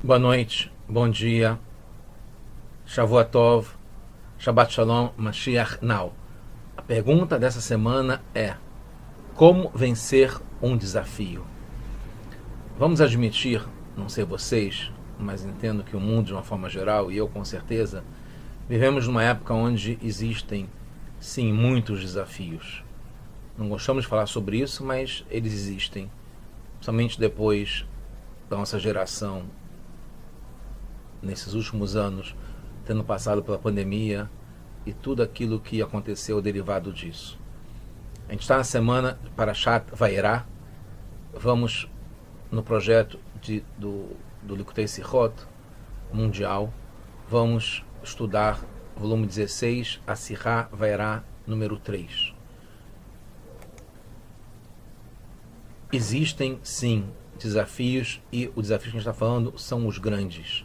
Boa noite, bom dia, Shavua Tov, Shabbat Shalom, Mashiach Now. A pergunta dessa semana é: como vencer um desafio? Vamos admitir, não sei vocês, mas entendo que o mundo de uma forma geral, e eu com certeza, vivemos numa época onde existem, sim, muitos desafios. Não gostamos de falar sobre isso, mas eles existem. Somente depois da nossa geração, nesses últimos anos, tendo passado pela pandemia e tudo aquilo que aconteceu derivado disso. A gente está na semana de Parashat Vairá. Vamos no projeto do Likutei Sichot mundial. Vamos estudar volume 16, a Sirá Vairá número 3. Existem, sim, desafios, e os desafios que a gente está falando são os grandes,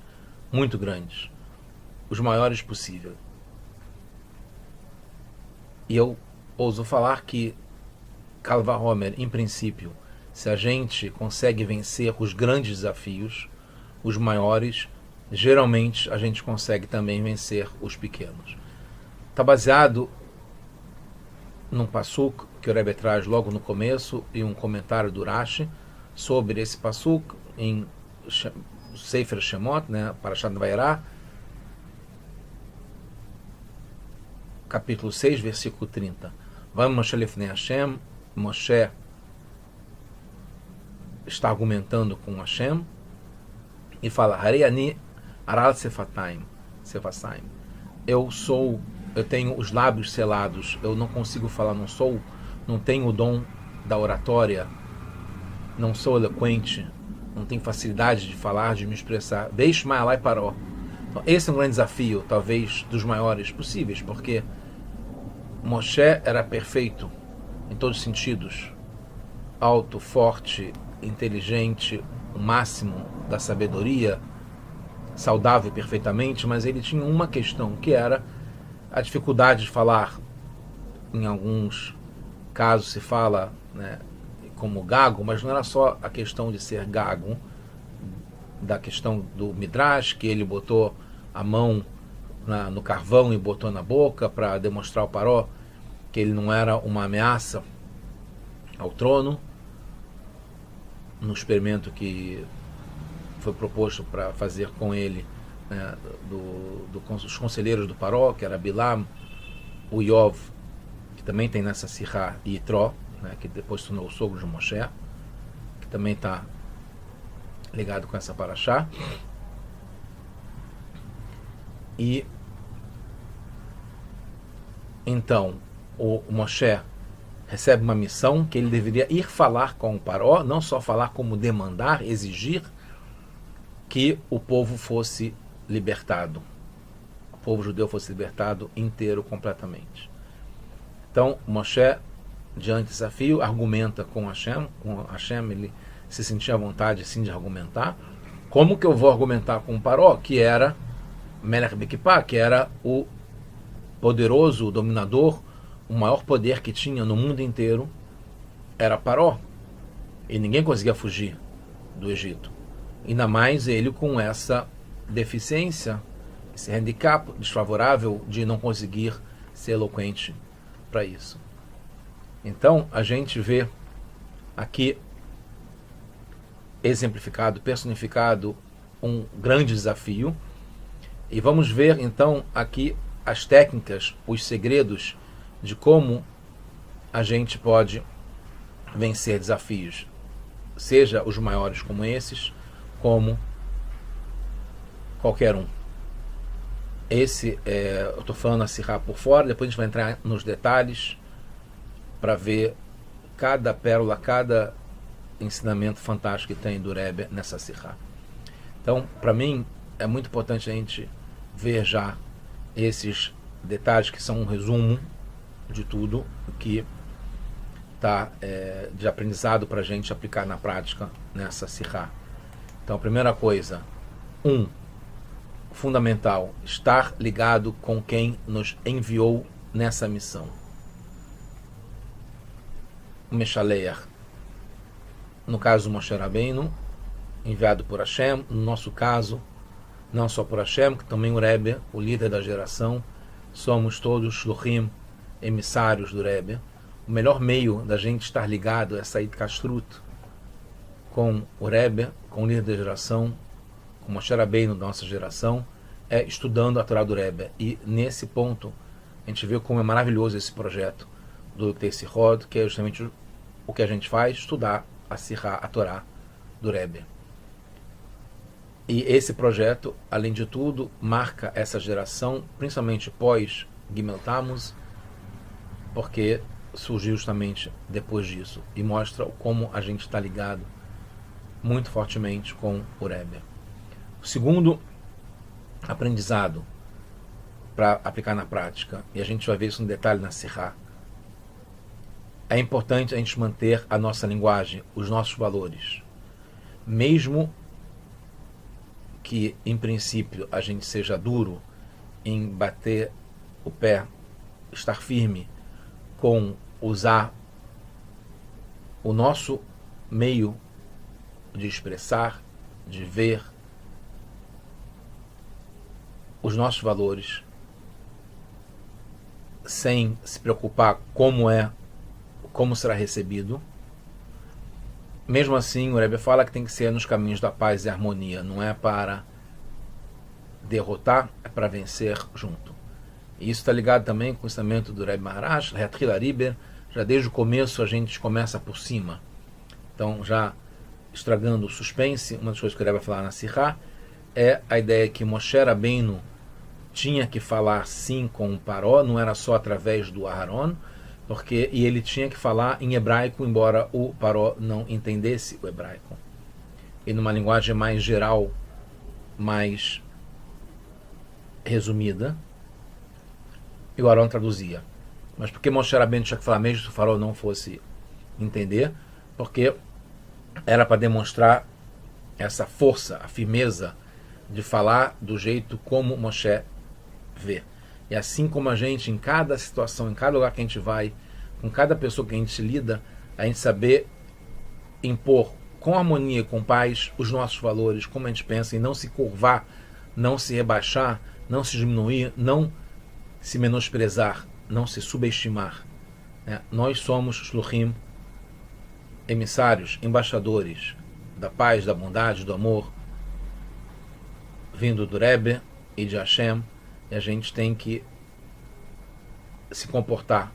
muito grandes, os maiores possível. E eu ouso falar que, Kal Vachomer, em princípio, se a gente consegue vencer os grandes desafios, os maiores, geralmente a gente consegue também vencer os pequenos. Está baseado num passuk que o Rebbe traz logo no começo e um comentário do Rashi sobre esse passuk em Sefer Shemot, né, Parashat Vairá, capítulo 6, versículo 30. Vamos Moshe Lefnei Hashem. Moshe está argumentando com Hashem e fala: Harei ani aral sefasaim. Eu tenho os lábios selados, eu não consigo falar, não tenho o dom da oratória, não sou eloquente, não tenho facilidade de falar, de me expressar. Deixe Ma'alai Paró. Então, esse é um grande desafio, talvez dos maiores possíveis, porque Moshe era perfeito em todos os sentidos, alto, forte, inteligente, o máximo da sabedoria, saudável perfeitamente, mas ele tinha uma questão, que era a dificuldade de falar. Em alguns casos se fala, né, como gago, mas não era só a questão de ser gago, da questão do Midrash, que ele botou a mão no carvão e botou na boca para demonstrar ao Paró que ele não era uma ameaça ao trono, no experimento que foi proposto para fazer com ele, né, dos conselheiros do Paró, que era Bilam, o Yov, que também tem nessa Sirá, e Itró, né, que depois se tornou o sogro de Moshe, que também está ligado com essa paraxá. E então o Moshe recebe uma missão que ele deveria ir falar com o Paró, não só falar, como demandar, exigir que o povo fosse libertado, o povo judeu fosse libertado inteiro, completamente. Então Moshe, diante do desafio, argumenta com Hashem. Ele se sentia à vontade, sim, de argumentar. Como que eu vou argumentar com o Paró, que era Melech Bekipá, que era o poderoso, o dominador, o maior poder que tinha no mundo inteiro era Paró, e ninguém conseguia fugir do Egito, ainda mais ele com essa deficiência, esse handicap desfavorável de não conseguir ser eloquente para isso. Então a gente vê aqui exemplificado, personificado, um grande desafio, e vamos ver então aqui as técnicas, os segredos de como a gente pode vencer desafios, seja os maiores como esses, como qualquer um. Eu estou falando a Sirá por fora, depois a gente vai entrar nos detalhes para ver cada pérola, cada ensinamento fantástico que tem do Rebbe nessa Sirá. Então, para mim, é muito importante a gente ver já esses detalhes que são um resumo de tudo que está de aprendizado para a gente aplicar na prática nessa Sirá. Então, a primeira coisa, fundamental, estar ligado com quem nos enviou nessa missão. O Meshaleach, no caso do Moshe Rabbeinu, enviado por Hashem, no nosso caso, não só por Hashem, que também o Rebbe, o líder da geração, somos todos shluchim, emissários do Rebbe. O melhor meio da gente estar ligado é sair de Kashrut com o Rebbe, com o líder da geração, com Moshe Rabbeinu da nossa geração, é estudando a Torá do Rebbe. E nesse ponto, a gente vê como é maravilhoso esse projeto do Tessirod, que é justamente o que a gente faz, estudar a Sirá, a Torá do Rebbe. E esse projeto, além de tudo, marca essa geração, principalmente pós Gimel Tammuz, porque surgiu justamente depois disso, e mostra como a gente está ligado muito fortemente com o Rebbe. O segundo aprendizado para aplicar na prática, e a gente vai ver isso no detalhe na Sirá, é importante a gente manter a nossa linguagem, os nossos valores. Mesmo que, em princípio, a gente seja duro em bater o pé, estar firme com usar o nosso meio de expressar, de ver os nossos valores, sem se preocupar como será recebido. Mesmo assim, o Rebbe fala que tem que ser nos caminhos da paz e harmonia, não é para derrotar, é para vencer junto. E isso está ligado também com o ensinamento do Rebbe Maharash, Reatchila Riber, já desde o começo a gente começa por cima. Então, já estragando o suspense, uma das coisas que o Rebbe vai falar na Sirá é a ideia que Moshe Rabbeinu tinha que falar sim com o Paró, não era só através do Aharon, e ele tinha que falar em hebraico, embora o Paró não entendesse o hebraico. E numa linguagem mais geral, mais resumida, e o Aharon traduzia. Mas por que Moshe Rabbeinu tinha que falar mesmo se o Paró não fosse entender? Porque era para demonstrar essa força, a firmeza de falar do jeito como Moshe vê. E assim como a gente, em cada situação, em cada lugar que a gente vai, com cada pessoa que a gente lida, a gente saber impor com harmonia, com paz, os nossos valores, como a gente pensa, e não se curvar, não se rebaixar, não se diminuir, não se menosprezar, não se subestimar. Nós somos shluchim, emissários, embaixadores da paz, da bondade, do amor, vindo do Rebbe e de Hashem, e a gente tem que se comportar,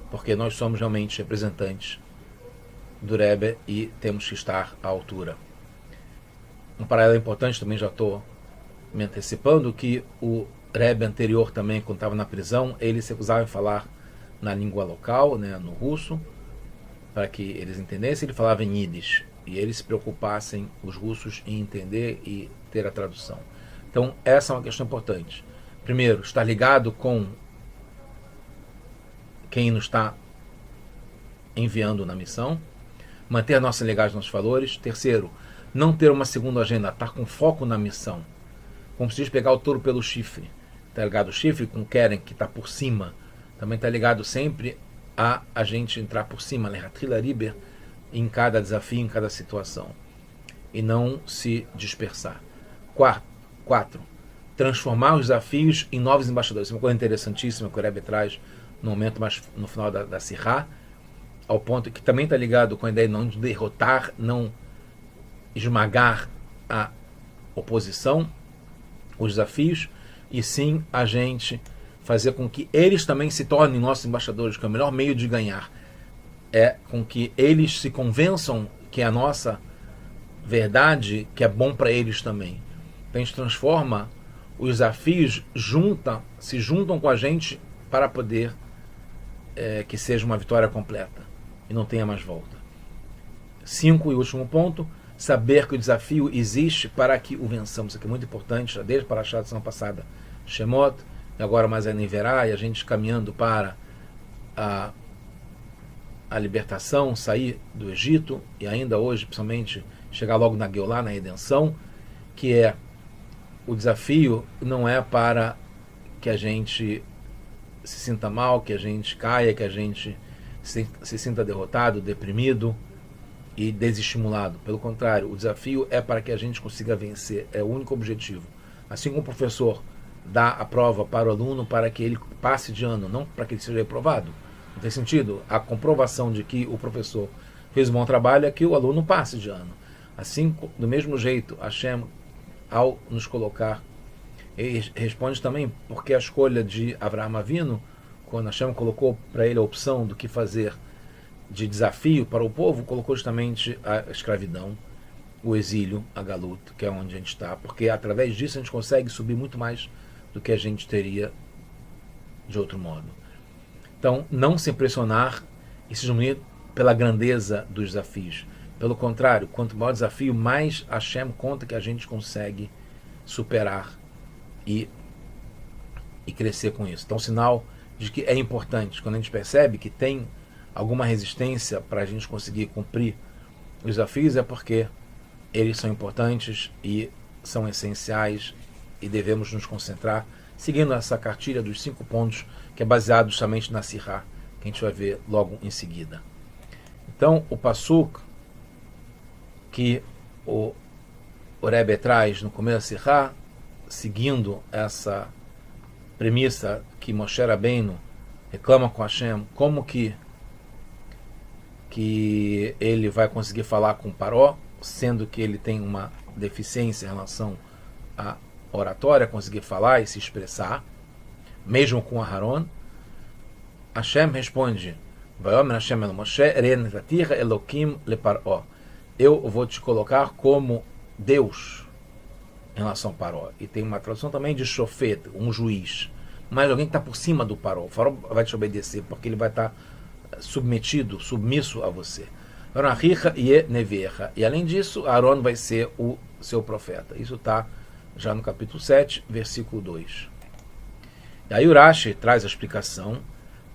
porque nós somos realmente representantes do Rebbe e temos que estar à altura. Um paralelo importante, também já estou me antecipando, que o Rebbe anterior também, quando estava na prisão, ele se recusava em falar na língua local, no russo, para que eles entendessem, ele falava em Yiddish, e eles se preocupassem, os russos, em entender e ter a tradução. Então, essa é uma questão importante. Primeiro, estar ligado com quem nos está enviando na missão, manter a nossa legais, nossos valores. Terceiro, não ter uma segunda agenda, estar com foco na missão. Como se diz, pegar o touro pelo chifre. Está ligado o chifre com Keren, que está por cima. Também está ligado sempre a gente entrar por cima, Lehatchila Riber, em cada desafio, em cada situação. E não se dispersar. Quatro, transformar os desafios em novos embaixadores. Isso é uma coisa interessantíssima que o Rebbe traz no momento mais no final da Sirá, ao ponto que também está ligado com a ideia de não derrotar, não esmagar a oposição, os desafios, e sim a gente fazer com que eles também se tornem nossos embaixadores, que é o melhor meio de ganhar. É com que eles se convençam que é a nossa verdade, que é bom para eles também. Então a gente transforma os desafios, se juntam com a gente para poder que seja uma vitória completa e não tenha mais volta. 5 e último ponto, saber que o desafio existe para que o vençamos. Isso aqui é muito importante, já desde para a semana passada, Shemot, e agora mais a Neverá, e a gente caminhando para a libertação, sair do Egito, e ainda hoje, principalmente, chegar logo na Geulah, na redenção, que é o desafio não é para que a gente se sinta mal, que a gente caia, que a gente se sinta derrotado, deprimido e desestimulado. Pelo contrário, o desafio é para que a gente consiga vencer. É o único objetivo. Assim como o professor dá a prova para o aluno para que ele passe de ano, não para que ele seja reprovado. Não tem sentido? A comprovação de que o professor fez um bom trabalho é que o aluno passe de ano. Assim, do mesmo jeito, Hashem, ao nos colocar, ele responde também porque a escolha de Avraham Avinu, quando Hashem colocou para ele a opção do que fazer de desafio para o povo, colocou justamente a escravidão, o exílio, a galut, que é onde a gente está, porque através disso a gente consegue subir muito mais do que a gente teria de outro modo. Então, não se impressionar e se diminuir pela grandeza dos desafios. Pelo contrário, quanto maior o desafio, mais Hashem conta que a gente consegue superar e crescer com isso. Então, sinal de que é importante, quando a gente percebe que tem alguma resistência para a gente conseguir cumprir os desafios, é porque eles são importantes e são essenciais e devemos nos concentrar seguindo essa cartilha dos 5 pontos que é baseado justamente na Sirá, que a gente vai ver logo em seguida. Então, o Passuk que o Rebbe traz no começo da Sirá, seguindo essa premissa que Moshe Rabbeinu reclama com Hashem, como que ele vai conseguir falar com Paró, sendo que ele tem uma deficiência em relação à oratória, conseguir falar e se expressar, mesmo com Aharon. Hashem responde: Vayomer Hashem el Moshe, Re'netatir Elokim le Paró. Eu vou te colocar como Deus em relação a Paró. E tem uma tradução também de Shofet, um juiz, mas alguém que está por cima do Paró. O Paró vai te obedecer, porque ele vai estar submetido, submisso a você. E além disso, Aaron vai ser o seu profeta. Isso está já no capítulo 7, versículo 2. E aí Urashi traz a explicação.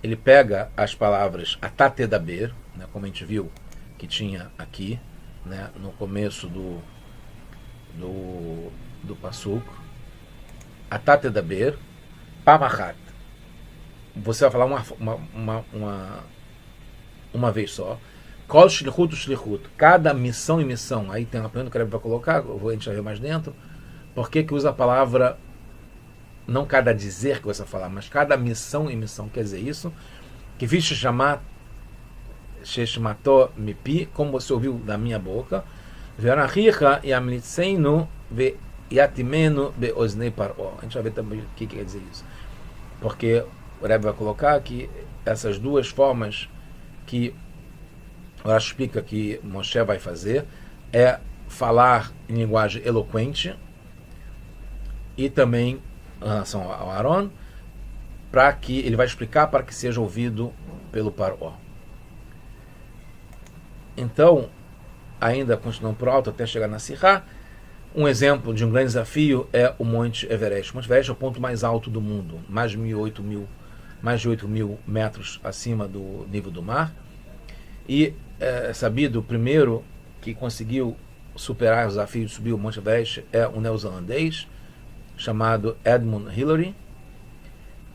Ele pega as palavras Atatedaber, né, como a gente viu que tinha aqui, né, no começo do Passuk. Atatedaber, Pamachat. Você vai falar uma vez só. Kol shlichut shlichut. Cada missão e missão. Aí tem uma pergunta que ele vai colocar, a gente vai ver mais dentro. Por que usa a palavra, não cada dizer que você vai falar, mas cada missão e missão. Quer dizer isso? Que fiz chamar Sheshmato mipi, como você ouviu da minha boca. Ve'anachicha yamnitzeinu ve'yatimenu be'oznei paró. A gente vai ver também o que quer dizer isso. Porque o Rebbe vai colocar que essas duas formas que ela explica que Moshe vai fazer é falar em linguagem eloquente e também em relação ao Aaron, para que ele vai explicar para que seja ouvido pelo Paró. Então, ainda continuando por alto até chegar na Sirá, um exemplo de um grande desafio é o Monte Everest. O Monte Everest é o ponto mais alto do mundo, mais de 8 mil metros acima do nível do mar. E é sabido, o primeiro que conseguiu superar o desafio de subir o Monte Everest é um neozelandês chamado Edmund Hillary.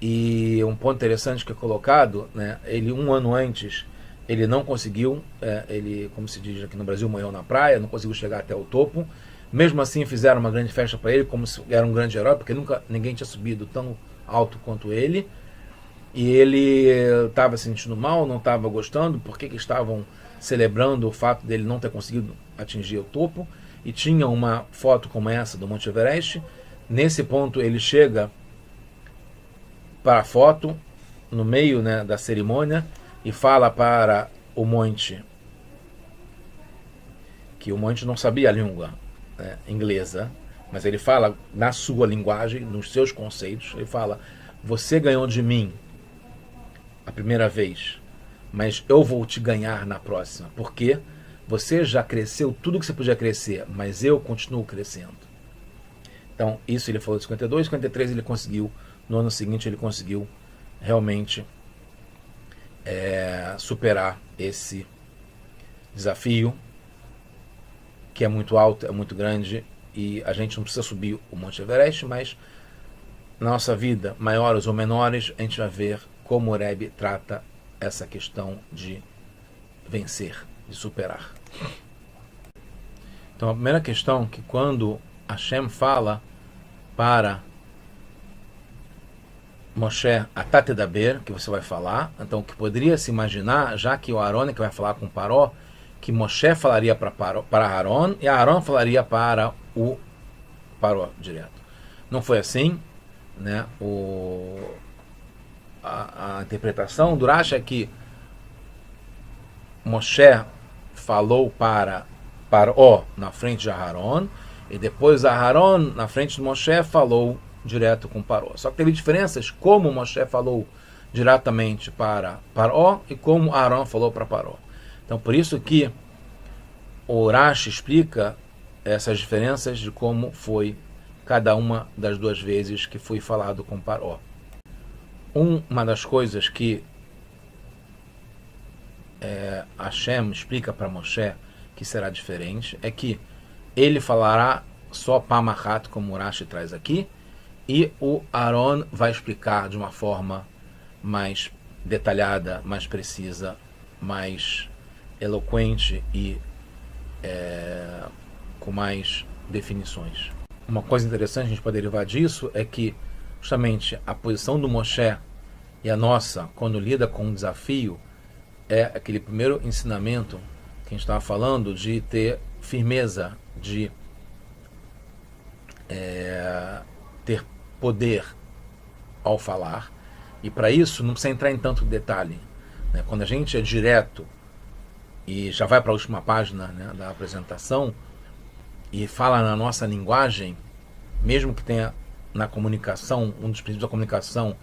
E um ponto interessante que é colocado, né, ele um ano antes ele não conseguiu, ele, como se diz aqui no Brasil, morreu na praia, não conseguiu chegar até o topo. Mesmo assim fizeram uma grande festa para ele, como se era um grande herói, porque ninguém tinha subido tão alto quanto ele. E ele estava se sentindo mal, não estava gostando, porque que estavam celebrando o fato dele não ter conseguido atingir o topo. E tinha uma foto como essa do Monte Everest. Nesse ponto ele chega para a foto, no meio, né, da cerimônia, e fala para o monte, que o monte não sabia a língua, né, inglesa, mas ele fala na sua linguagem, nos seus conceitos. Ele fala: você ganhou de mim a primeira vez, mas eu vou te ganhar na próxima, porque você já cresceu tudo que você podia crescer, mas eu continuo crescendo. Então, isso ele falou de 52, 53 ele conseguiu, no ano seguinte ele conseguiu realmente superar esse desafio, que é muito alto, é muito grande, e a gente não precisa subir o Monte Everest, mas na nossa vida, maiores ou menores, a gente vai ver como o Rebbe trata essa questão de vencer, de superar. Então a primeira questão é que quando Hashem fala para Moshe Atate Daber, que você vai falar, então que poderia se imaginar, já que o Aaron é que vai falar com Paró, que Moshe falaria para Aaron e Aaron falaria para o Paró direto. Não foi assim, né? A interpretação do Rashi é que Moshe falou para Paró na frente de Aaron e depois Aaron na frente de Moshe falou direto com Paró. Só que teve diferenças como Moshe falou diretamente para Paró e como Aaron falou para Paró. Então por isso que o Rashi explica essas diferenças de como foi cada uma das duas vezes que foi falado com Paró. Uma das coisas que Hashem explica para Moshe que será diferente é que ele falará só Pamahat, como o Rashi traz aqui, e o Aaron vai explicar de uma forma mais detalhada, mais precisa, mais eloquente e com mais definições. Uma coisa interessante que a gente pode derivar disso é que justamente a posição do Moshe e a nossa, quando lida com um desafio, é aquele primeiro ensinamento que a gente estava falando de ter firmeza, de ter poder ao falar. E para isso não precisa entrar em tanto detalhe, né? Quando a gente é direto e já vai para a última página, né, da apresentação e fala na nossa linguagem, mesmo que tenha na comunicação, um dos princípios da comunicação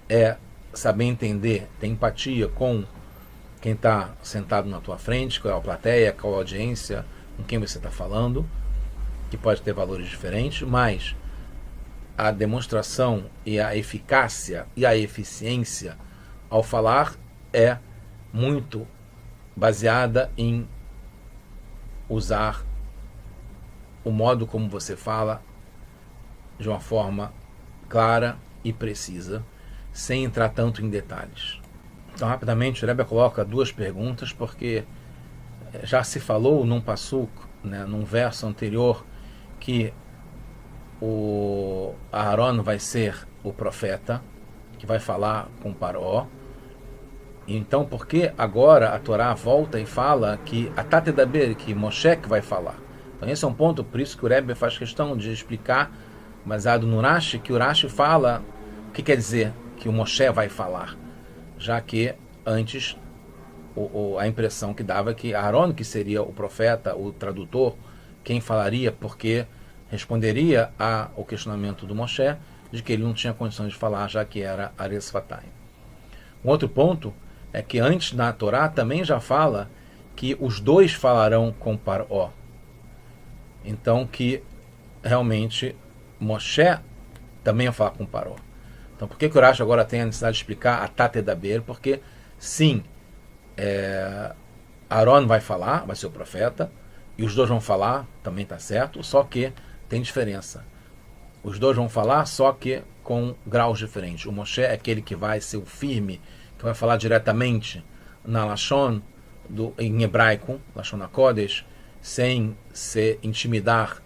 é saber entender, ter empatia com quem está sentado na tua frente, qual é a plateia, qual é a audiência, com quem você está falando, que pode ter valores diferentes, mas a demonstração e a eficácia e a eficiência ao falar é muito baseada em usar o modo como você fala de uma forma clara e precisa, sem entrar tanto em detalhes. Então, rapidamente, o Rebbe coloca duas perguntas, porque já se falou num passuk, né, num verso anterior, que o Aaron vai ser o profeta, que vai falar com Paró. Então, por que agora a Torá volta e fala que Atate Daber, que Moshe que vai falar? Então, esse é um ponto, por isso que o Rebbe faz questão de explicar, baseado no Rashi, que o Rashi fala o que quer dizer que o Moshe vai falar, já que antes a impressão que dava é que Aaron que seria o profeta, o tradutor, quem falaria, porque responderia ao questionamento do Moshe de que ele não tinha condições de falar, já que era Arei Sfatayim. Um outro ponto é que antes na Torá também já fala que os dois falarão com Paró. Então que realmente Moshe também ia falar com Paró. Então por que o Rashi agora tem a necessidade de explicar a Tate Daber? Porque sim, Aaron vai falar, vai ser o profeta, e os dois vão falar, também está certo, só que tem diferença. Os dois vão falar, só que com graus diferentes. O Moshe é aquele que vai ser o firme, que vai falar diretamente na Lashon, em hebraico, Lashon HaKodesh, sem se intimidar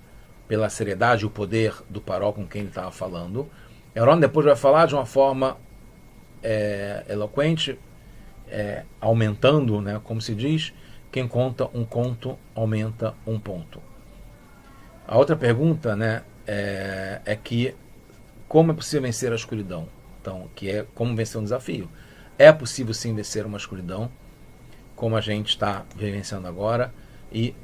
pela seriedade e o poder do Paró com quem ele estava falando. Aaron depois vai falar de uma forma eloquente, aumentando, né, como se diz, quem conta um conto aumenta um ponto. A outra pergunta, né, é que como é possível vencer a escuridão? Então, que é como vencer um desafio. É possível sim vencer uma escuridão, como a gente está vivenciando agora, e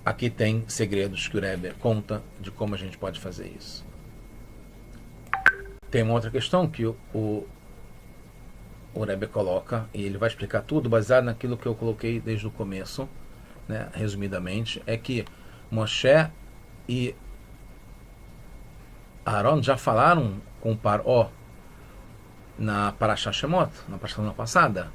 aqui tem segredos que o Rebbe conta de como a gente pode fazer isso. Tem uma outra questão que o Rebbe coloca, e ele vai explicar tudo baseado naquilo que eu coloquei desde o começo, né, resumidamente, é que Moshe e Aaron já falaram com Paró na Parashat Shemot, na semana passada.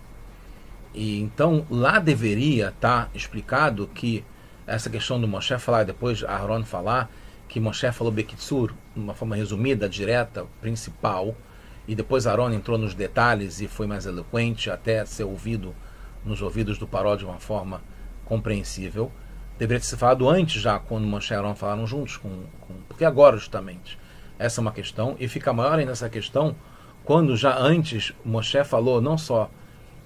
E então lá deveria estar explicado que essa questão do Moshe falar e depois Aaron falar, que Moshe falou Bekitsur, de uma forma resumida, direta, principal, e depois Aaron entrou nos detalhes e foi mais eloquente até ser ouvido nos ouvidos do Paró de uma forma compreensível. Deveria ter se falado antes, já quando Moshe e Aaron falaram juntos, porque agora justamente. Essa é uma questão, e fica maior ainda essa questão quando já antes Moshe falou não só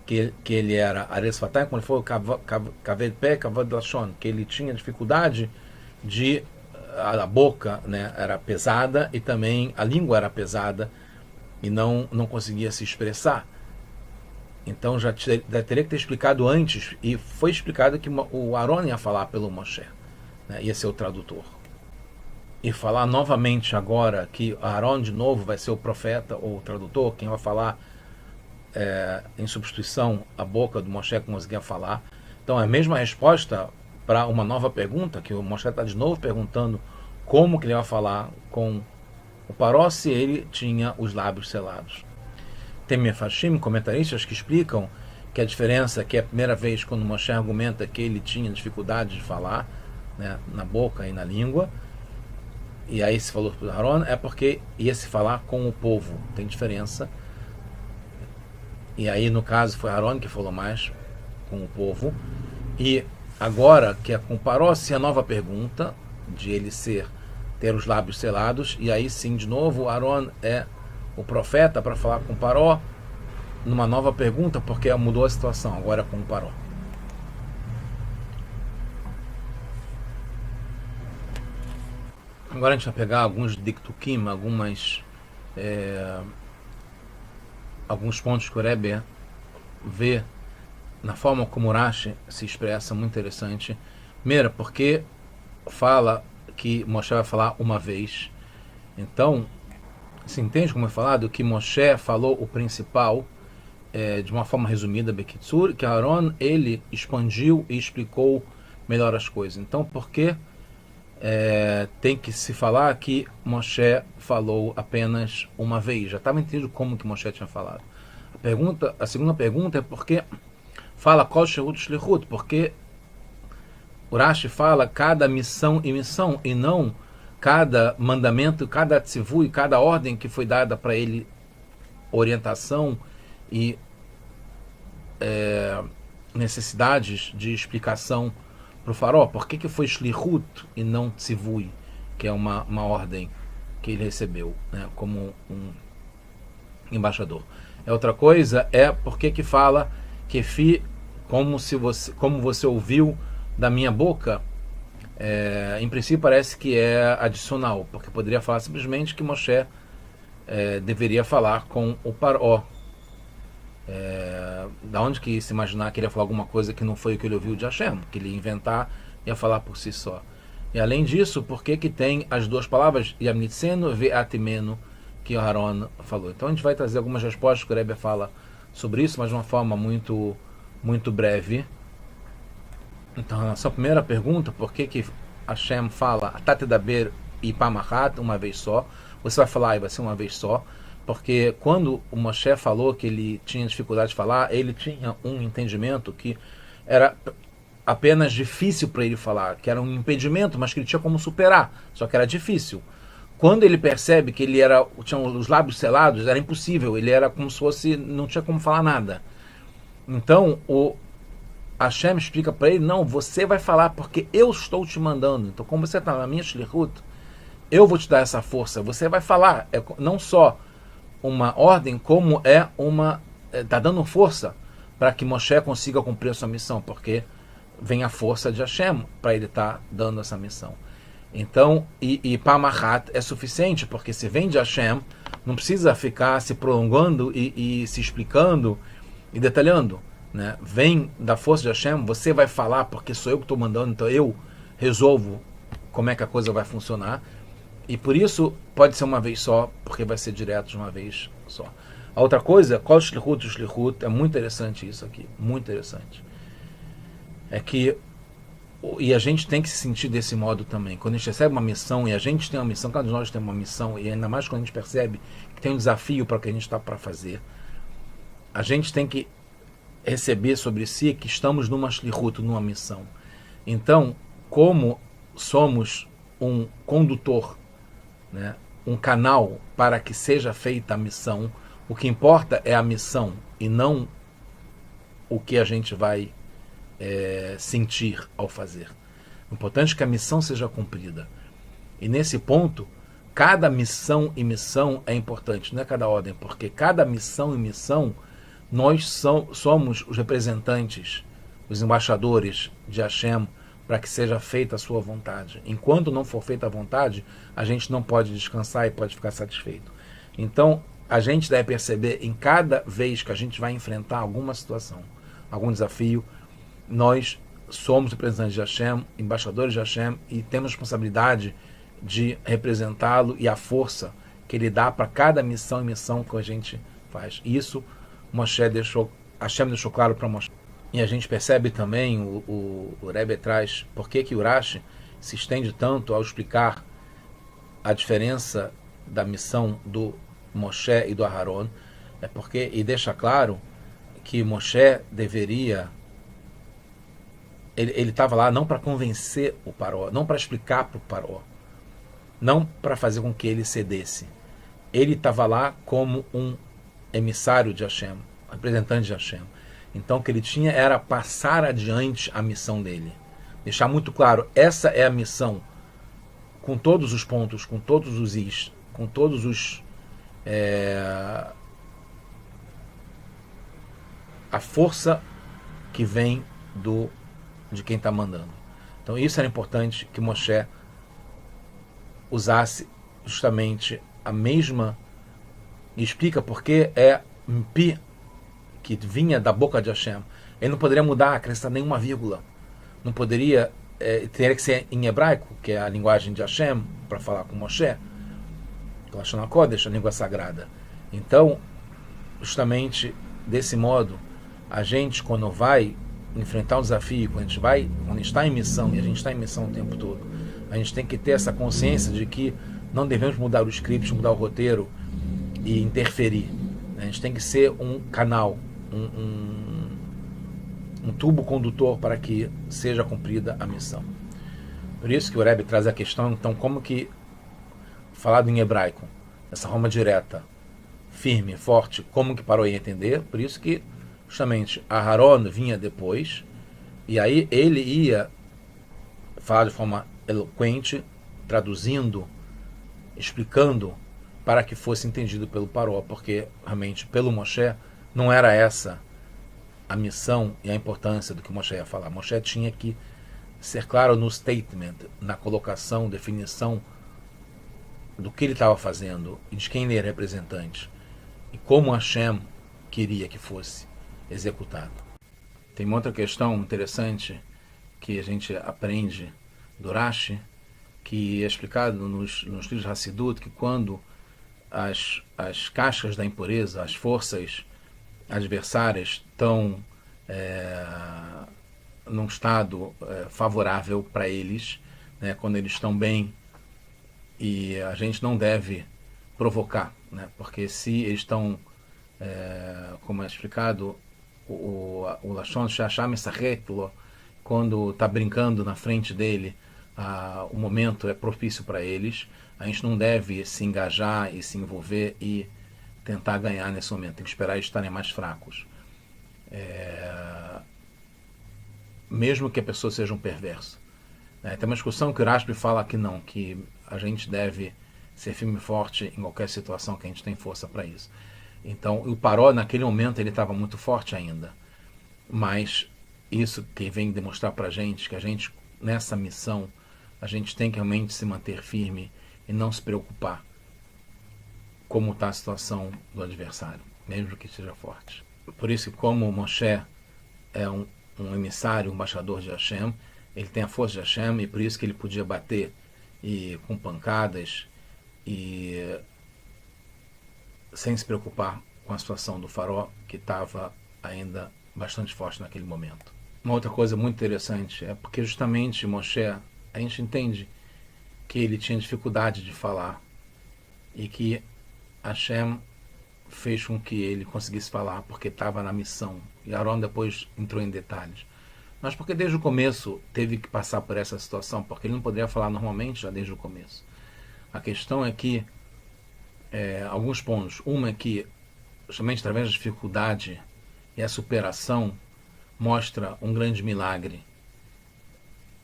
que ele era Ares Fatay, quando ele falou Kaved Pé, Kaved Lashon, que ele tinha dificuldade de... a boca, né, era pesada e também a língua era pesada e não conseguia se expressar. Então já teria que ter explicado antes, e foi explicado que o Aaron ia falar pelo Moshe, né, ia ser o tradutor. E falar novamente agora que Aaron de novo vai ser o profeta ou o tradutor, quem vai falar em substituição a boca do Moshe que conseguia falar. Então é a mesma resposta para uma nova pergunta, que o Moshe está de novo perguntando como que ele vai falar com o Paró se ele tinha os lábios selados. Tem Mefarshim, comentaristas, que explicam que a diferença, que é a primeira vez quando Moshe argumenta que ele tinha dificuldade de falar, né, na boca e na língua, e aí se falou para Aaron, é porque ia se falar com o povo, tem diferença. E aí no caso foi Aaron que falou mais com o povo. E agora que é com o Paró, se a nova pergunta de ele ter os lábios selados, e aí sim de novo Aaron é o profeta para falar com o Paró numa nova pergunta, porque mudou a situação, agora é com o Paró. Agora a gente vai pegar alguns diktukim, alguns pontos que o Rebbe vê na forma como o Rashi se expressa, muito interessante. Primeiro, porque fala que Moshe vai falar uma vez. Então, se entende como é falado que Moshe falou o principal de uma forma resumida, Bekitsur, que Aaron ele expandiu e explicou melhor as coisas. Então, por que tem que se falar que Moshe falou apenas uma vez? Já estava entendido como que Moshe tinha falado. A segunda pergunta é porque fala Kol Shehut Shlichut, porque o Rashi fala cada missão e missão, e não cada mandamento, cada tzivu e cada ordem que foi dada para ele, orientação e necessidades de explicação para o Faró. Por que foi Shlichut e não tzivui, que é uma ordem que ele recebeu, né, como um embaixador. Outra coisa é porque que fala que como você ouviu da minha boca. Em princípio parece que é adicional, porque poderia falar simplesmente que Moshe deveria falar com o Paró. Da onde que se imaginar que ele ia falar alguma coisa que não foi o que ele ouviu de Hashem, que ele ia inventar e ia falar por si só. E além disso, por que tem as duas palavras Yamnitzenu ve Atimenu que o Aaron falou? Então a gente vai trazer algumas respostas que o Rebbe fala sobre isso, mas de uma forma muito, muito breve. Então, a nossa primeira pergunta, por que Hashem fala Atatedaber e Pamahat, uma vez só? Você vai falar e vai ser uma vez só, porque quando o Moshe falou que ele tinha dificuldade de falar, ele tinha um entendimento que era apenas difícil para ele falar, que era um impedimento, mas que ele tinha como superar, só que era difícil. Quando ele percebe que ele tinha os lábios selados, era impossível, ele era como se fosse, não tinha como falar nada. Então, Hashem explica para ele, não, você vai falar porque eu estou te mandando. Então, como você está na minha shlichut, eu vou te dar essa força. Você vai falar. É não só uma ordem, como está dando força para que Moshe consiga cumprir a sua missão, porque vem a força de Hashem para ele estar dando essa missão. Então, e Pamahat é suficiente, porque se vem de Hashem, não precisa ficar se prolongando e se explicando e detalhando. Né? Vem da força de Hashem, você vai falar porque sou eu que estou mandando, então eu resolvo como é que a coisa vai funcionar, e por isso pode ser uma vez só, porque vai ser direto de uma vez só. A outra coisa, Kol Shlichut Shlichut, é muito interessante isso aqui, muito interessante, é que, e a gente tem que se sentir desse modo também, quando a gente recebe uma missão, e a gente tem uma missão, cada um de nós tem uma missão, e ainda mais quando a gente percebe que tem um desafio para o que a gente está para fazer, a gente tem que receber sobre si que estamos numa shlichut, numa missão. Então, como somos um condutor, né, um canal para que seja feita a missão, o que importa é a missão e não o que a gente vai sentir ao fazer. O importante é que a missão seja cumprida. E nesse ponto, cada missão e missão é importante, não é cada ordem, porque cada missão e missão nós somos os representantes, os embaixadores de Hashem, para que seja feita a sua vontade. Enquanto não for feita a vontade, a gente não pode descansar e pode ficar satisfeito. Então, a gente deve perceber, em cada vez que a gente vai enfrentar alguma situação, algum desafio, nós somos representantes de Hashem, embaixadores de Hashem, e temos responsabilidade de representá-lo e a força que ele dá para cada missão e missão que a gente faz. Isso Hashem deixou claro para Moshe. E a gente percebe também, o Rebbe traz, por que o Rashi se estende tanto ao explicar a diferença da missão do Moshe e do Aharon, e deixa claro que Moshe deveria, ele estava lá não para convencer o Paró, não para explicar para o Paró, não para fazer com que ele cedesse. Ele estava lá como um emissário de Hashem, representante de Hashem. Então o que ele tinha era passar adiante a missão dele. Deixar muito claro, essa é a missão, com todos os pontos, com todos os is, com todos os... a força que vem de quem está mandando. Então isso era importante que Moshe usasse justamente a mesma, e explica porque é Mpi, que vinha da boca de Hashem. Ele não poderia mudar, acrescentar nenhuma vírgula. Não poderia, teria que ser em hebraico, que é a linguagem de Hashem, para falar com Moshe, Lashon HaKodesh, a língua sagrada. Então, justamente desse modo, a gente, quando vai enfrentar um desafio, quando está em missão, e a gente está em missão o tempo todo, a gente tem que ter essa consciência de que não devemos mudar o script, mudar o roteiro e interferir. A gente tem que ser um canal, um tubo condutor para que seja cumprida a missão. Por isso que o Rebbe traz a questão, então, como que, falado em hebraico, dessa forma direta, firme, forte, como que Paró ia entender? Por isso que, justamente, Aharon vinha depois, e aí ele ia falar de forma eloquente, traduzindo, explicando, para que fosse entendido pelo Paró, porque realmente pelo Moshe não era essa a missão e a importância do que Moshe ia falar. Moshe tinha que ser claro no statement, na colocação, definição do que ele estava fazendo e de quem ele era representante e como Hashem queria que fosse executado. Tem uma outra questão interessante que a gente aprende do Rashi, que é explicado nos livros de Hassidut, que quando as cascas da impureza, as forças adversárias estão num estado favorável para eles, né, quando eles estão bem, e a gente não deve provocar, né, porque se eles estão, como é explicado, o Lashon Shacham Esachetlo, quando está brincando na frente dele, o momento é propício para eles, a gente não deve se engajar e se envolver e tentar ganhar nesse momento. Tem que esperar eles estarem mais fracos. Mesmo que a pessoa seja um perverso. Tem uma discussão que o Rashi fala que não, que a gente deve ser firme e forte em qualquer situação, que a gente tem força para isso. Então, o Paró, naquele momento, ele estava muito forte ainda. Mas isso que vem demonstrar para a gente, que a gente, nessa missão, a gente tem que realmente se manter firme e não se preocupar como está a situação do adversário, mesmo que esteja forte. Por isso, como Moshe é um emissário, um embaixador de Hashem, ele tem a força de Hashem, e por isso que ele podia bater com pancadas e sem se preocupar com a situação do Faraó, que estava ainda bastante forte naquele momento. Uma outra coisa muito interessante é porque justamente Moshe, a gente entende que ele tinha dificuldade de falar e que Hashem fez com que ele conseguisse falar porque estava na missão. E Aaron depois entrou em detalhes. Mas porque desde o começo teve que passar por essa situação, porque ele não poderia falar normalmente já desde o começo. A questão é que alguns pontos. Uma é que, justamente através da dificuldade e a superação mostra um grande milagre,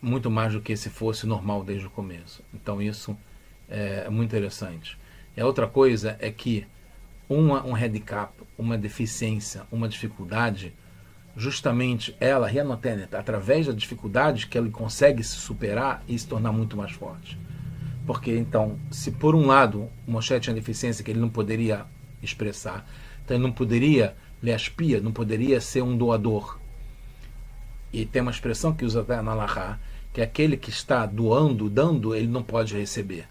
muito mais do que se fosse normal desde o começo. Então isso é muito interessante. E a outra coisa é que um handicap, uma deficiência, uma dificuldade, justamente ela, através da dificuldade que ele consegue se superar e se tornar muito mais forte. Porque então, se por um lado o Moshe tinha deficiência que ele não poderia expressar, então ele não poderia leaspia, não poderia ser um doador. E tem uma expressão que usa até na Halachá, que é aquele que está doando, dando, ele não pode receber.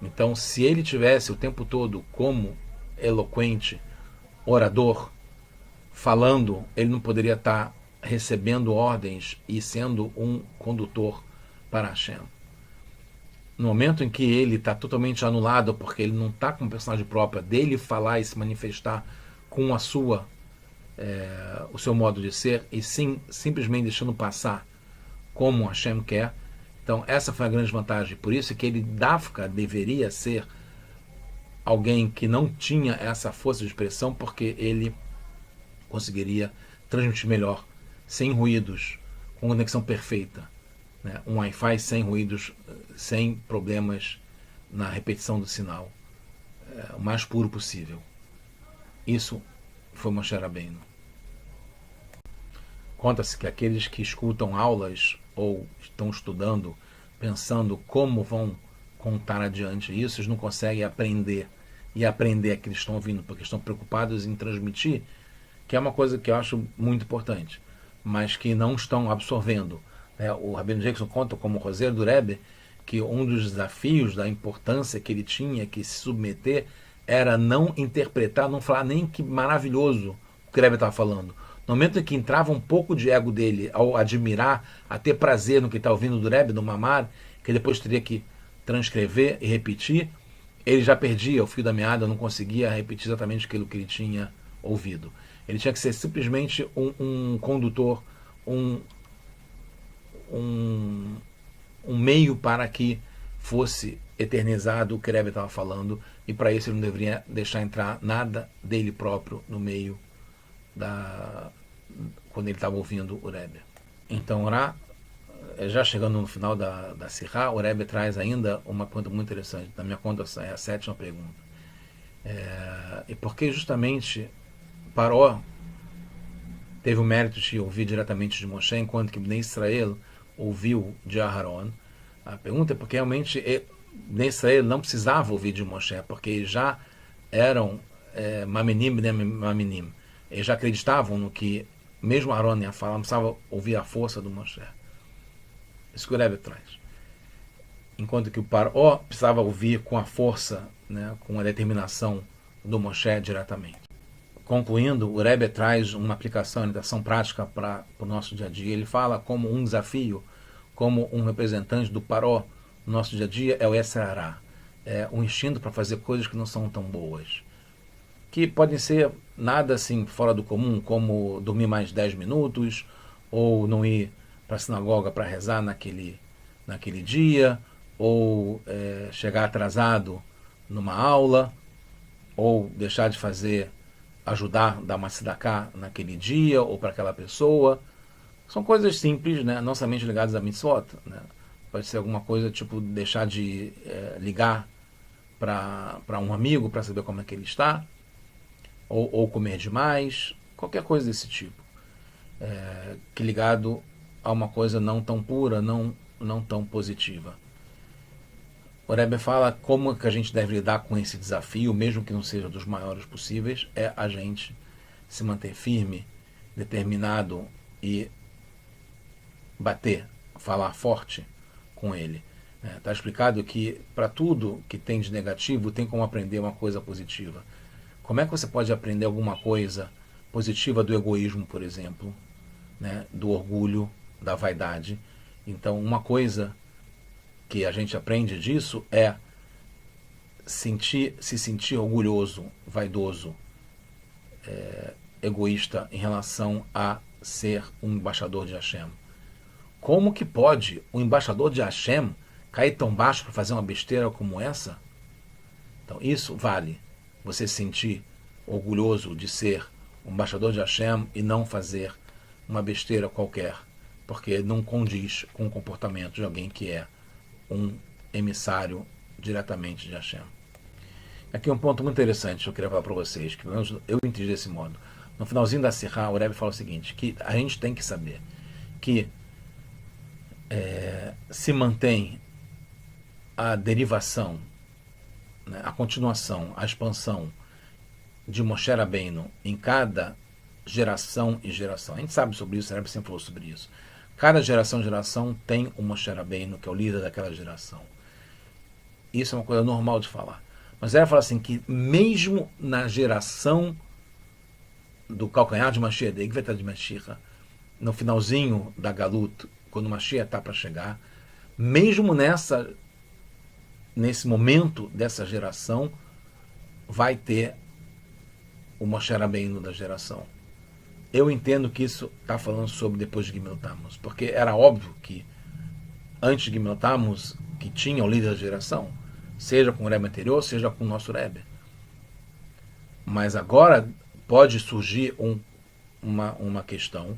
Então, se ele tivesse o tempo todo como eloquente, orador, falando, ele não poderia estar recebendo ordens e sendo um condutor para Hashem. No momento em que ele está totalmente anulado, porque ele não está com personagem própria dele falar e se manifestar com a sua, o seu modo de ser, e sim simplesmente deixando passar como Hashem quer. Então essa foi a grande vantagem. Por isso que ele deveria ser alguém que não tinha essa força de expressão, porque ele conseguiria transmitir melhor, sem ruídos, com conexão perfeita, né? Um Wi-Fi sem ruídos, sem problemas na repetição do sinal, o mais puro possível. Isso foi Moshe Rabbeinu. Conta-se que aqueles que escutam aulas ou estão estudando, pensando como vão contar adiante isso, eles não conseguem aprender que eles estão ouvindo, porque estão preocupados em transmitir, que é uma coisa que eu acho muito importante, mas que não estão absorvendo. O Rabino Jackson conta como roseiro do Rebbe que um dos desafios da importância que ele tinha que se submeter era não interpretar, não falar nem que maravilhoso o que o Rebbe estava falando. No momento em que entrava um pouco de ego dele ao admirar, a ter prazer no que está ouvindo do Rebbe, do Mamar, que depois teria que transcrever e repetir, ele já perdia o fio da meada, não conseguia repetir exatamente aquilo que ele tinha ouvido. Ele tinha que ser simplesmente um condutor, um meio para que fosse eternizado o que o Rebbe estava falando, e para isso ele não deveria deixar entrar nada dele próprio no meio quando ele estava ouvindo o Rebbe. Então, já chegando no final da Sirá, o Rebbe traz ainda uma conta muito interessante. Na minha conta é a 7ª pergunta. E porque justamente Paró teve o mérito de ouvir diretamente de Moshe, enquanto que Bnei Israel ouviu de Aharon. A pergunta é porque realmente Bnei Israel não precisava ouvir de Moshe, porque eles já eram Maminim, Maminim. Eles já acreditavam no que mesmo Aharon ia falar, não precisava ouvir a força do Moshe. Isso que o Rebbe traz. Enquanto que o Paró precisava ouvir com a força, né, com a determinação do Moshe diretamente. Concluindo, o Rebbe traz uma aplicação, uma orientação prática para o nosso dia a dia. Ele fala como um desafio, como um representante do Paró no nosso dia a dia é o Yetzer-Hará, é um instinto para fazer coisas que não são tão boas, que podem ser nada assim fora do comum, como dormir mais 10 minutos, ou não ir para a sinagoga para rezar naquele dia, ou chegar atrasado numa aula, ou deixar de ajudar, dar uma tzedakah naquele dia, ou para aquela pessoa. São coisas simples, né? Não somente ligadas a mitzvot, né? Pode ser alguma coisa tipo deixar de ligar para um amigo para saber como é que ele está, ou comer demais, qualquer coisa desse tipo, que ligado a uma coisa não tão pura, não tão positiva. O Rebbe fala como que a gente deve lidar com esse desafio, mesmo que não seja dos maiores possíveis, é a gente se manter firme, determinado e falar forte com ele. Está explicado que para tudo que tem de negativo tem como aprender uma coisa positiva. Como é que você pode aprender alguma coisa positiva do egoísmo, por exemplo, né? Do orgulho, da vaidade? Então, uma coisa que a gente aprende disso é se sentir orgulhoso, vaidoso, egoísta em relação a ser um embaixador de Hashem. Como que pode um embaixador de Hashem cair tão baixo para fazer uma besteira como essa? Então isso vale você se sentir orgulhoso de ser um embaixador de Hashem e não fazer uma besteira qualquer, porque não condiz com o comportamento de alguém que é um emissário diretamente de Hashem. Aqui um ponto muito interessante que eu queria falar para vocês, que pelo menos eu entendi desse modo. No finalzinho da Sirá, o Rebbe fala o seguinte, que a gente tem que saber que se mantém a derivação, né, a continuação, a expansão de Moshe Rabbeinu em cada geração e geração. A gente sabe sobre isso, o Rebbe sempre falou sobre isso. Cada geração e geração tem um Moshe Rabbeinu, que é o líder daquela geração. Isso é uma coisa normal de falar. Mas ele fala assim, que mesmo na geração do calcanhar de Mashiach, que vai estar de Mashiach, no finalzinho da Galut, quando Mashiach está para chegar, mesmo nesse momento dessa geração, vai ter o Moshe Rabbeinu da geração. Eu entendo que isso está falando sobre depois de Gimel Tammuz, porque era óbvio que antes de Gimel Tammuz, que tinha o líder da geração, seja com o Rebbe anterior, seja com o nosso Rebbe. Mas agora pode surgir uma questão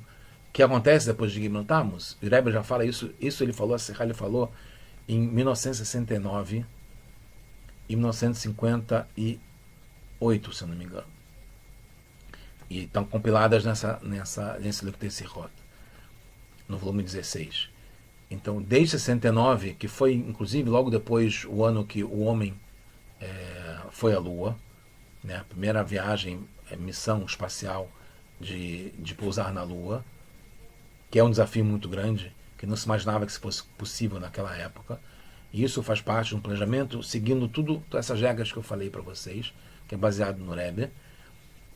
que acontece depois de Gimel Tammuz. O Rebbe já fala isso ele falou, a Sirá ele falou em 1969 e 1958, se eu não me engano. E estão compiladas nesse Likkutei Sichot, no volume 16. Então, desde 69, que foi, inclusive, logo depois, o ano que o homem foi à Lua, né, a primeira viagem, missão espacial de pousar na Lua, que é um desafio muito grande, que não se imaginava que isso fosse possível naquela época. E isso faz parte de um planejamento, seguindo todas essas regras que eu falei para vocês, que é baseado no Rebbe,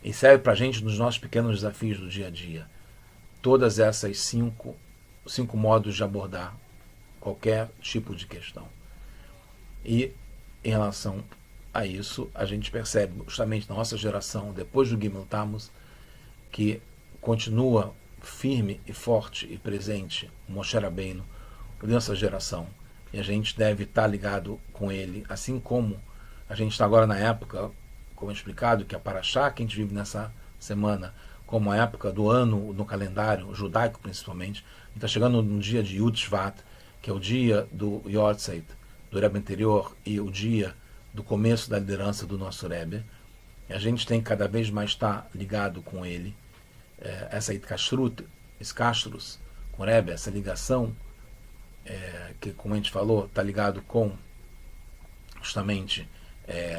e serve para a gente nos nossos pequenos desafios do dia a dia. Todas essas cinco modos de abordar qualquer tipo de questão. E em relação a isso, a gente percebe justamente na nossa geração, depois do Gimel Tammuz, que continua firme e forte e presente o Moshe Rabbeinu nessa geração. E a gente deve estar ligado com ele, assim como a gente está agora na época, como é explicado, que a Parashá que a gente vive nessa semana, como a época do ano no calendário judaico principalmente, está chegando no dia de Yud Shvat, que é o dia do Yortzeit, do Rebbe anterior, e o dia do começo da liderança do nosso Rebbe. E a gente tem que cada vez mais estar ligado com ele. Essa Itkashrut, Iskashrus, com o Rebbe, essa ligação, que, como a gente falou, está ligado com justamente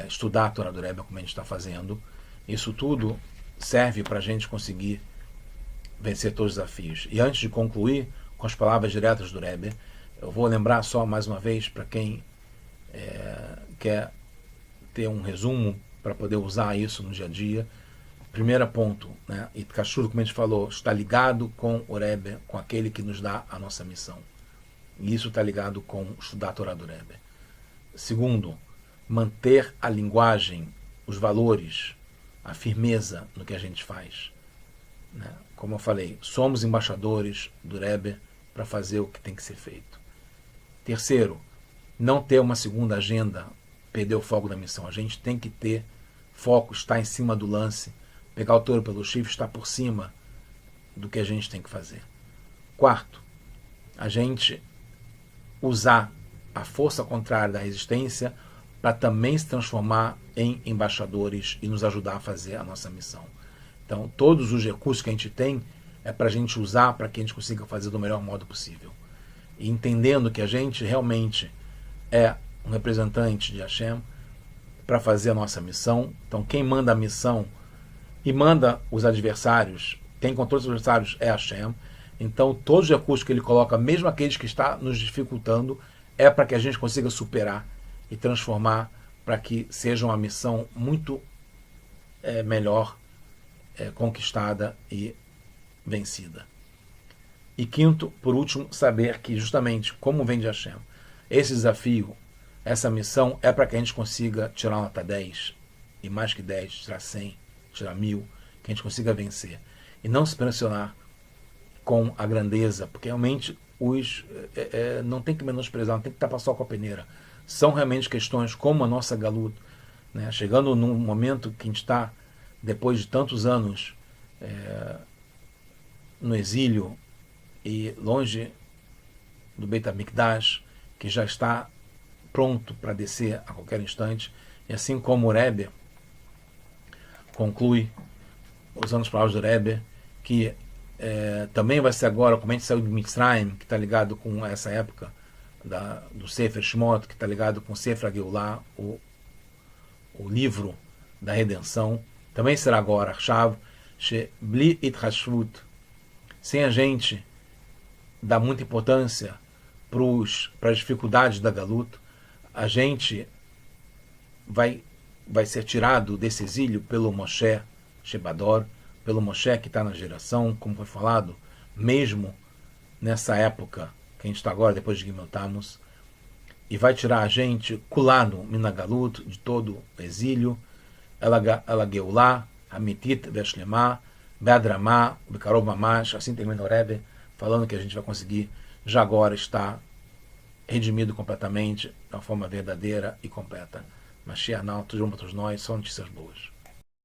estudar a Torá do Rebbe, como a gente está fazendo. Isso tudo serve para a gente conseguir vencer todos os desafios. E antes de concluir com as palavras diretas do Rebbe, eu vou lembrar só mais uma vez para quem quer ter um resumo para poder usar isso no dia a dia. Primeiro ponto, né? Itkashur, como a gente falou, está ligado com o Rebbe, com aquele que nos dá a nossa missão. E isso está ligado com estudar a Torá do Rebbe. Segundo, manter a linguagem, os valores, a firmeza no que a gente faz. Né? Como eu falei, somos embaixadores do Rebbe para fazer o que tem que ser feito. Terceiro, não ter uma segunda agenda, perder o foco da missão. A gente tem que ter foco, estar em cima do lance, pegar o touro pelo chifre, estar por cima do que a gente tem que fazer. Quarto, a gente usar a força contrária da resistência para também se transformar em embaixadores e nos ajudar a fazer a nossa missão. Então, todos os recursos que a gente tem é para a gente usar para que a gente consiga fazer do melhor modo possível. E entendendo que a gente realmente é um representante de Hashem para fazer a nossa missão. Então, quem manda a missão e manda os adversários, quem controla os adversários é Hashem. Então, todos os recursos que ele coloca, mesmo aqueles que estão nos dificultando, é para que a gente consiga superar e transformar para que seja uma missão muito melhor conquistada e vencida. E quinto, por último, saber que justamente como vem de Hashem, esse desafio, essa missão é para que a gente consiga tirar nota 10, e mais que 10, tirar 100, tirar 1000, que a gente consiga vencer. E não se pressionar com a grandeza, porque realmente não tem que menosprezar, não tem que tapar só com a peneira. São realmente questões como a nossa Galut, né? Chegando num momento que a gente está, depois de tantos anos, no exílio e longe do Beit HaMikdash, que já está pronto para descer a qualquer instante. E assim como o Rebbe conclui, usando as palavras do Rebbe, que também vai ser agora, como a gente saiu de Mitzrayim, que está ligado com essa época do Sefer Shmot, que está ligado com o Sefer HaGeulah, o livro da redenção, também será agora, Shav, Bli Itchashvut, sem a gente dar muita importância para as dificuldades da Galut, a gente vai ser tirado desse exílio pelo Moshe Shebador, pelo Moshe que está na geração, como foi falado, mesmo nessa época que a gente está agora, depois de Gimel Tammuz, e vai tirar a gente, Kulanu Minagalut, de todo o exílio, Ela Geulah, Hamitit Veshlema, Beadramá, Bekarov Mamash, assim termina o Rebbe, falando que a gente vai conseguir já agora estar redimido completamente, de uma forma verdadeira e completa. Mashiach não, tudo para todos nós, são notícias boas.